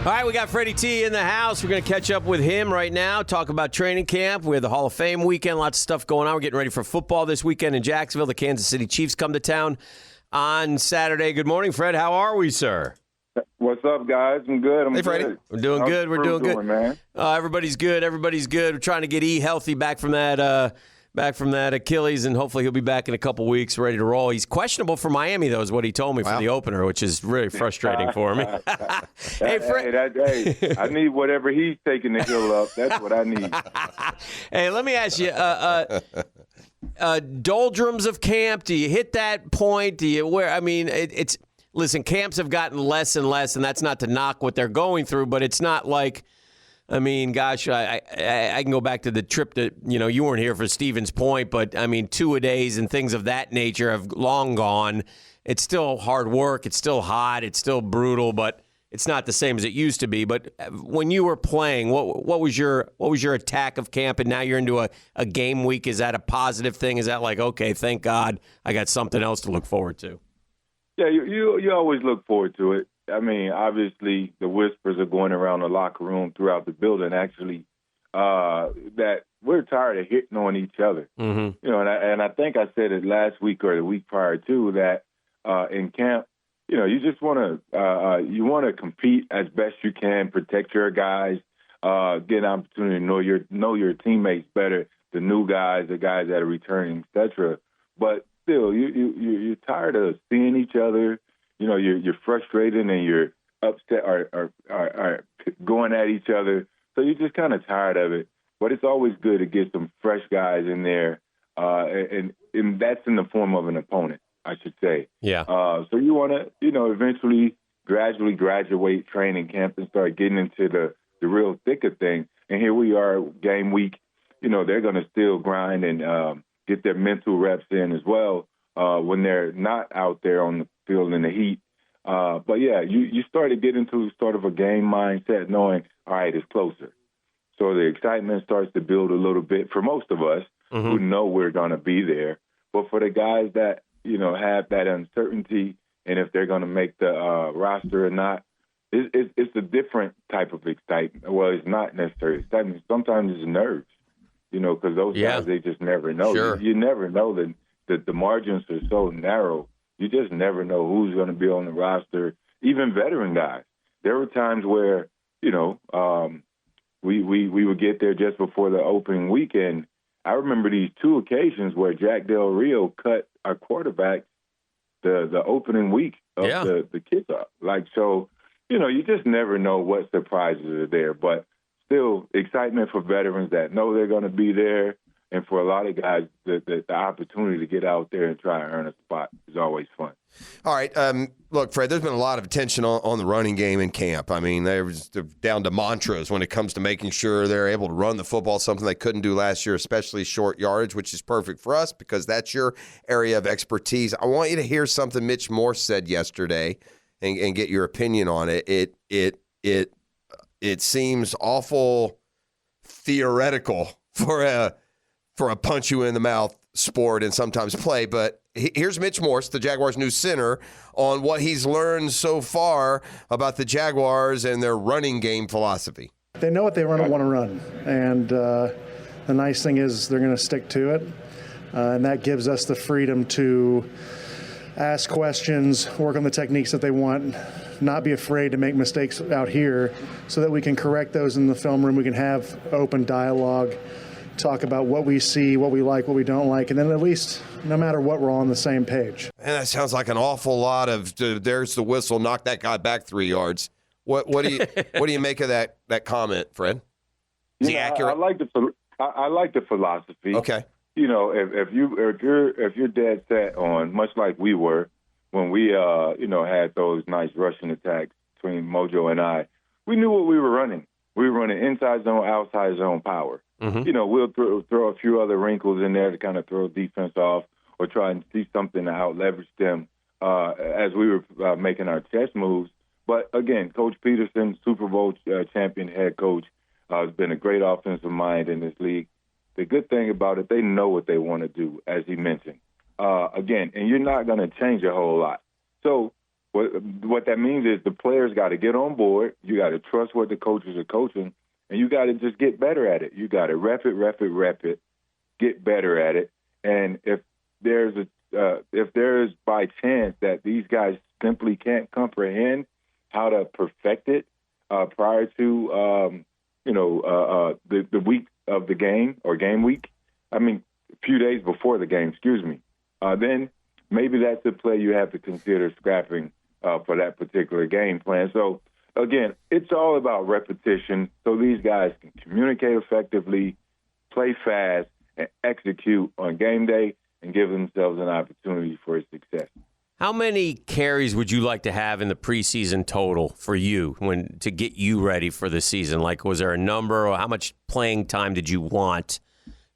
All right, we got Freddie T in the house. We're going to catch up with him right now, talk about training camp. We have the Hall of Fame weekend, lots of stuff going on. We're getting ready for football this weekend in Jacksonville. The Kansas City Chiefs come to town on Saturday. Good morning, Fred. How are we, sir? What's up, guys? I'm good. Hey, Freddie. Good. We're doing good. We're doing good. Man? Everybody's good. Everybody's good. We're trying to get E healthy back from that Achilles, and hopefully he'll be back in a couple weeks, ready to roll. He's questionable for Miami, though, is what he told me for the opener, which is really frustrating for me. Hey, I need whatever he's taking to heal up. That's what I need. Hey, let me ask you, doldrums of camp, do you hit that point? Listen, camps have gotten less and less, and that's not to knock what they're going through, but it's not like, I mean, gosh, I can go back to the trip that, you weren't here for Stevens Point, but, I mean, two-a-days and things of that nature have long gone. It's still hard work. It's still hot. It's still brutal, but it's not the same as it used to be. But when you were playing, what was your attack of camp, and now you're into a game week? Is that a positive thing? Is that like, okay, thank God I got something else to look forward to? Yeah, you always look forward to it. I mean, obviously, the whispers are going around the locker room throughout the building, actually, that we're tired of hitting on each other. Mm-hmm. And I think I said it last week or the week prior, too, that in camp, you just want to compete as best you can, protect your guys, get an opportunity to know your teammates better, the new guys, the guys that are returning, et cetera. But still, you're tired of seeing each other. You're frustrated and you're upset or going at each other. So you're just kind of tired of it. But it's always good to get some fresh guys in there, and that's in the form of an opponent, I should say. Yeah. So you want to, eventually gradually graduate training camp and start getting into the real thick of things. And here we are, game week. They're going to still grind and get their mental reps in as well when they're not out there on the field in the heat. But, yeah, you start to get into sort of a game mindset knowing, all right, it's closer. So the excitement starts to build a little bit for most of us who know we're going to be there. But for the guys that, have that uncertainty and if they're going to make the roster or not, it's a different type of excitement. Well, it's not necessarily excitement. Sometimes it's nerves, because those guys, they just never know. Sure. You never know that the margins are so narrow. You just never know who's going to be on the roster, even veteran guys. There were times where, we would get there just before the opening weekend. I remember these two occasions where Jack Del Rio cut our quarterback the opening week of the kickoff. So, you just never know what surprises are there. But still, excitement for veterans that know they're going to be there. And for a lot of guys, the opportunity to get out there and try and earn a spot is always fun. All right. Look, Fred, there's been a lot of attention on the running game in camp. I mean, they're down to mantras when it comes to making sure they're able to run the football, something they couldn't do last year, especially short yardage, which is perfect for us because that's your area of expertise. I want you to hear something Mitch Morse said yesterday and get your opinion on it. It seems awful theoretical for a punch you in the mouth sport and sometimes play. But here's Mitch Morse, the Jaguars' new center, on what he's learned so far about the Jaguars and their running game philosophy. They know what they want to run, and the nice thing is they're going to stick to it, and that gives us the freedom to ask questions, work on the techniques that they want, not be afraid to make mistakes out here so that we can correct those in the film room. We can have open dialogue, talk about what we see, what we like, what we don't like, and then at least, no matter what, we're all on the same page. And that sounds like an awful lot of there's the whistle, knock that guy back 3 yards. What do you make of that comment, Fred? Is he accurate? I like the philosophy. Okay. If you're dead set on, much like we were when we had those nice rushing attacks between Mojo and I, we knew what we were running. We were running inside zone, outside zone power. Mm-hmm. We'll throw a few other wrinkles in there to kind of throw defense off or try and see something to out-leverage them as we were making our chess moves. But, again, Coach Peterson, Super Bowl champion head coach, has been a great offensive mind in this league. The good thing about it, they know what they want to do, as he mentioned. Again, and you're not going to change a whole lot. So what that means is the players got to get on board. You got to trust what the coaches are coaching, and you got to just get better at it. You got to rep it, get better at it. And if there's by chance that these guys simply can't comprehend how to perfect it prior to the week of the game or game week, I mean, a few days before the game, then maybe that's the play you have to consider scrapping for that particular game plan. So, again, it's all about repetition so these guys can communicate effectively, play fast, and execute on game day and give themselves an opportunity for success. How many carries would you like to have in the preseason total for you to get you ready for the season? Like, was there a number, or how much playing time did you want?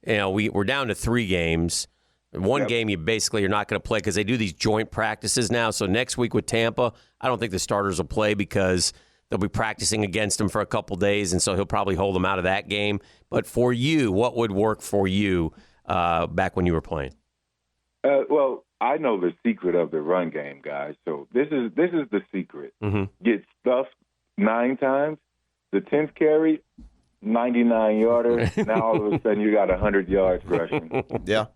You know, we're down to 3 games. One game you're not going to play because they do these joint practices now. So next week with Tampa, I don't think the starters will play because they'll be practicing against him for a couple days, and so he'll probably hold them out of that game. But for you, what would work for you back when you were playing? Well, I know the secret of the run game, guys. So this is the secret. Mm-hmm. Get stuffed 9 times. The 10th carry, 99-yarder. Now all of a sudden you got 100 yards rushing. Yeah.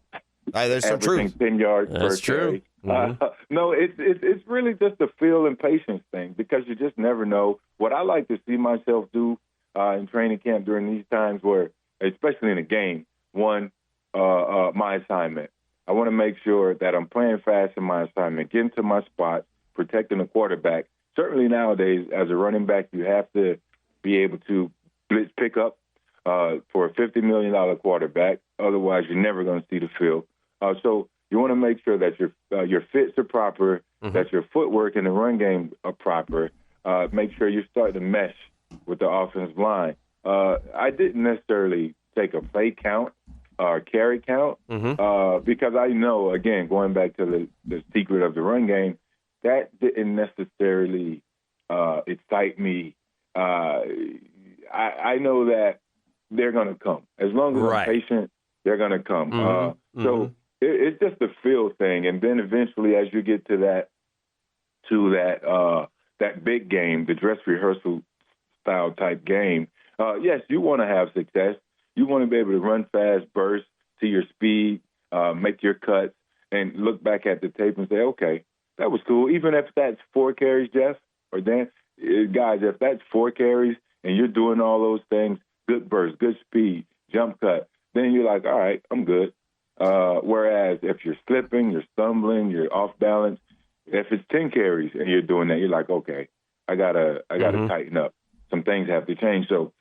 There's some truth. 10 yards That's per carry. true. Mm-hmm. No, it's really just a feel and patience thing because you just never know. What I like to see myself do in training camp during these times where, especially in a game, my assignment. I want to make sure that I'm playing fast in my assignment, getting to my spot, protecting the quarterback. Certainly nowadays, as a running back, you have to be able to blitz pick up for a $50 million quarterback. Otherwise, you're never going to see the field. So you want to make sure that your fits are proper, that your footwork in the run game are proper. Make sure you start to mesh with the offensive line. I didn't necessarily take a play count or carry count because I know, again, going back to the secret of the run game, that didn't necessarily excite me. I know that they're going to come. As long as I'm patient, they're going to come. So it's just a feel thing. And then eventually as you get to that big game, the dress rehearsal style type game, yes, you want to have success. You want to be able to run fast, burst to your speed, make your cuts, and look back at the tape and say, okay, that was cool. Even if that's 4 carries, Jeff, or Dan, guys, if that's 4 carries and you're doing all those things, good burst, good speed, jump cut, then you're like, all right, I'm good. Whereas if you're slipping, you're stumbling, you're off balance, if it's 10 carries and you're doing that, you're like, okay, I gotta tighten up. Some things have to change. So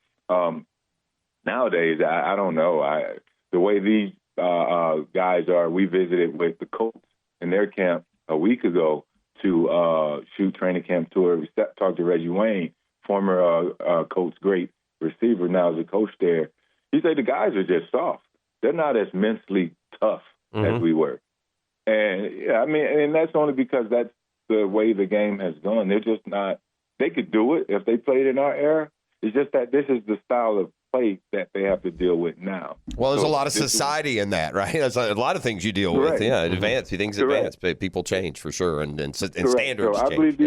nowadays, I don't know. The way these guys are, we visited with the Colts in their camp a week ago to shoot training camp tour. We talked to Reggie Wayne, former Colts great receiver, now is a coach there. He said the guys are just soft. They're not as mentally tough as we were. And, yeah, I mean, and that's only because that's the way the game has gone. They're just not – they could do it if they played in our era. It's just that this is the style of play that they have to deal with now. Well, there's a lot of society in that, right? There's a lot of things you deal with. Yeah, things advance. People change for sure, and standards so change.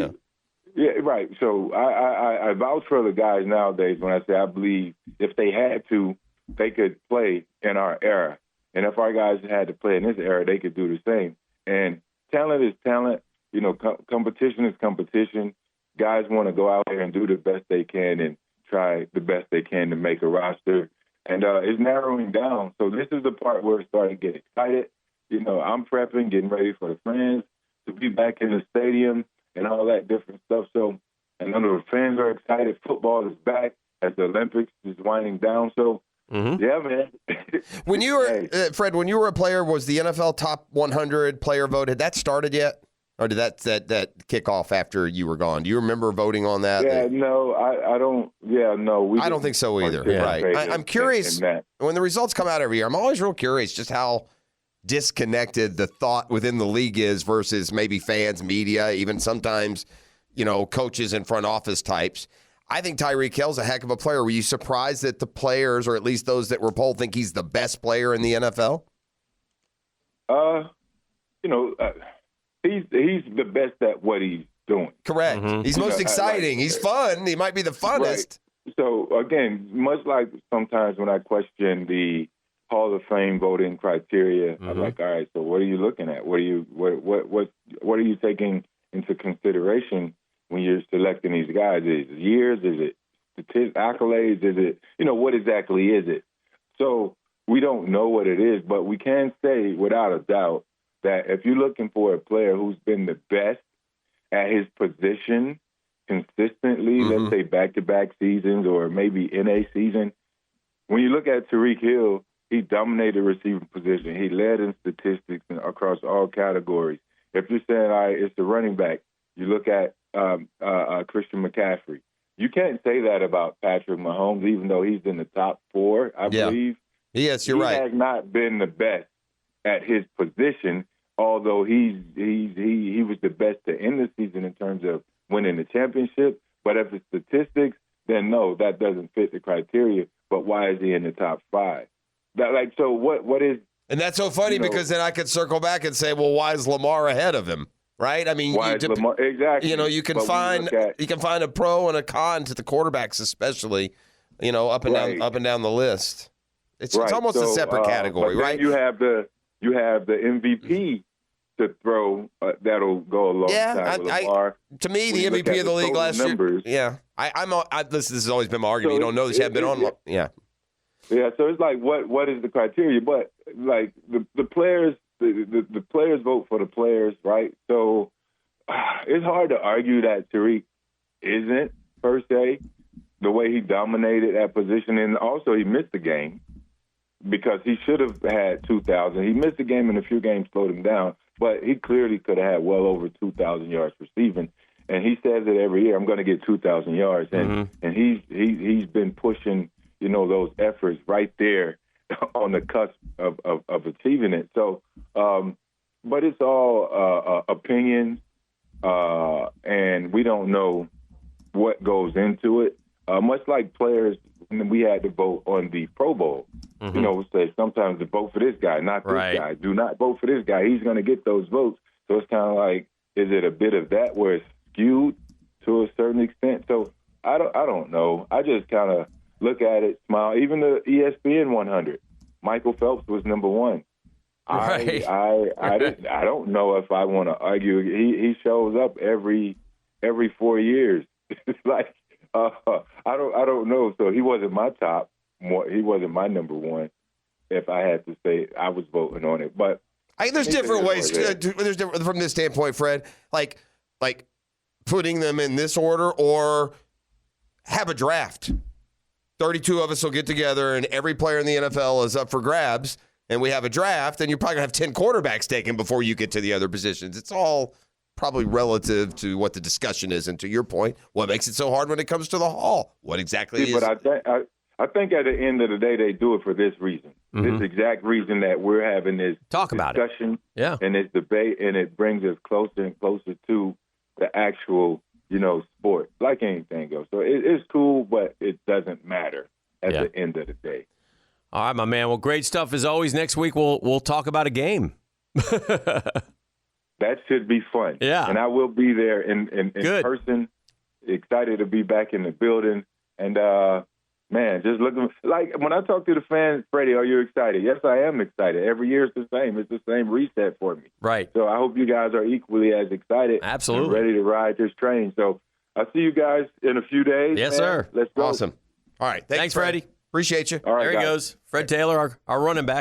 Yeah, right. So I vouch for the guys nowadays when I say I believe if they had to, they could play in our era. And if our guys had to play in this era, they could do the same. And talent is talent. You know, competition is competition. Guys want to go out there and do the best they can and try the best they can to make a roster. And it's narrowing down. So this is the part where it's starting to get excited. You know, I'm prepping, getting ready for the fans to be back in the stadium and all that different stuff. So, and I know the fans are excited. Football is back as the Olympics is winding down. So, yeah, man. When you were, Fred, when you were a player, was the NFL Top 100 player vote, had that started yet? Or did that kick off after you were gone? Do you remember voting on that? Yeah, no, I don't. Yeah, no. I don't think so either. Yeah. Right. I'm curious, when the results come out every year, I'm always real curious just how disconnected the thought within the league is versus maybe fans, media, even sometimes, coaches and front office types. I think Tyreek Hill's a heck of a player. Were you surprised that the players, or at least those that were polled, think he's the best player in the NFL? He's the best at what he doing. Correct. He's most exciting. He's fun. He might be the funnest. Right. So, again, much like sometimes when I question the Hall of Fame voting criteria, I'm like, all right, so what are you looking at? What are you taking into consideration when you're selecting these guys? Is it years? Is it accolades? Is it, what exactly is it? So we don't know what it is, but we can say without a doubt that if you're looking for a player who's been the best at his position consistently, let's say back-to-back seasons or maybe in a season, when you look at Tyreek Hill, he dominated the receiving position. He led in statistics across all categories. If you're saying, all right, it's the running back, you look at Christian McCaffrey. You can't say that about Patrick Mahomes, even though he's in the top 4, I believe. Yes, you're right. He has not been the best at his position, although he was the best to end the season in terms of winning the championship. But if it's statistics, then no, that doesn't fit the criteria. But why is he in the top 5? So what is? And that's so funny because then I could circle back and say, well, why is Lamar ahead of him? Right? I mean, why is Lamar? Exactly. You can find a pro and a con to the quarterbacks, especially, up and down the list. It's almost a separate category, right? You have the MVP to throw that'll go alongside with Lamar. To me, the MVP of the league last year. Yeah, this has always been my argument. You don't know this. You haven't been on. Yeah. Yeah. So it's like, what is the criteria? But like the players. The players vote for the players, right? So it's hard to argue that Tyreek isn't, per se, the way he dominated that position. And also he missed the game because he should have had 2,000. He missed the game and a few games slowed him down, but he clearly could have had well over 2,000 yards receiving. And he says it every year, I'm going to get 2,000 yards. And he's been pushing, those efforts right there on the cusp of achieving it. So, but it's all opinions, and we don't know what goes into it. Much like players, we had to vote on the Pro Bowl. Say sometimes to vote for this guy, not this guy. Do not vote for this guy. He's going to get those votes. So it's kind of like, is it a bit of that where it's skewed to a certain extent? So I don't know. I just kind of look at it, smile. Even the ESPN 100, Michael Phelps was number 1. Right. I don't know if I want to argue. He shows up every 4 years. It's like I don't know. So he wasn't my top. He wasn't my number 1. If I had to say, I was voting on it. But there's different ways. There's different from this standpoint, Fred. Like putting them in this order, or have a draft. 32 of us will get together, and every player in the NFL is up for grabs, and we have a draft, and you're probably going to have 10 quarterbacks taken before you get to the other positions. It's all probably relative to what the discussion is, and to your point, what makes it so hard when it comes to the Hall? What exactly is? But I think at the end of the day, they do it for this reason. This exact reason that we're having this discussion and this debate, and it brings us closer and closer to the actual sport, like anything else. So it's cool, but it doesn't matter at the end of the day. All right, my man. Well, great stuff as always. Next week we'll talk about a game. That should be fun. Yeah. And I will be there in person. Excited to be back in the building. And man, just looking like when I talk to the fans, Freddie, are you excited? Yes, I am excited. Every year it's the same. It's the same reset for me. Right. So I hope you guys are equally as excited. Absolutely. And ready to ride this train. So I'll see you guys in a few days. Yes, man. sir. Let's go. Awesome. All right. Thanks Freddie. Appreciate you. All right, there he goes. Fred Taylor, our running back.